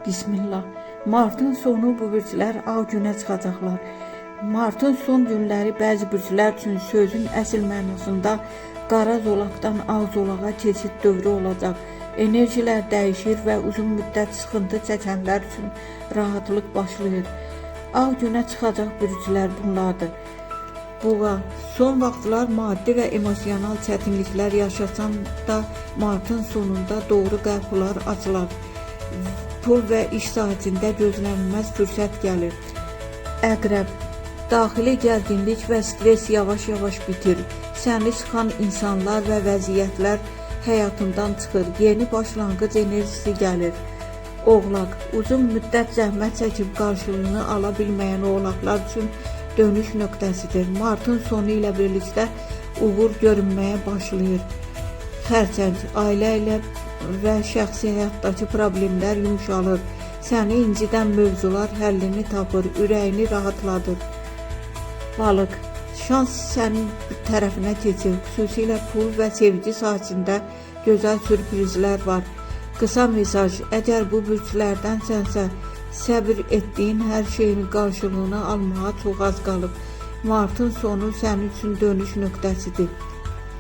Bismillah. Martın sonu bu bürclər ağ günə çıxacaqlar. Martın son günləri bəzi bürclər üçün sözün əsl mənasında qara zolaqdan ağ zolağa keçid dövrü olacaq. Enerjilər dəyişir və uzun müddət sıxıntı çəkənlər üçün rahatlıq başlayır. Ağ günə çıxacaq bürclər bunlardır. Boğa, son vaxtlar maddi və emosional çətinliklər yaşasan da martın sonunda doğru qapılar açılar. Pul və iş sahəsində gözlənilməz fürsət gəlir. Əqrəb, daxili gərginlik və stres yavaş-yavaş bitir. Səni sıxan insanlar və vəziyyətlər həyatından çıxır. Yeni başlanğıc enerjisi gəlir. Oğlaq, uzun müddət zəhmət çəkib qarşılığını ala bilməyən oğlaqlar üçün dönüş nöqtəsidir. Martın sonu ilə birlikdə uğur görünməyə başlayır. Xərçəng, ailə ilə və şəxsi həyatdakı problemlər yumşalır. Səni incidən mövzular həllini tapır, ürəyini rahatladır. Balıq, şans sənin tərəfinə keçir. Xüsusilə pul və sevgi sahəsində gözəl sürprizlər var. Qısa mesaj, əgər bu bürclərdənsənsə, səbir etdiyin hər şeyin qarşılığını almağa çox az qalıb. Martın sonu sənin üçün dönüş nöqtəsidir.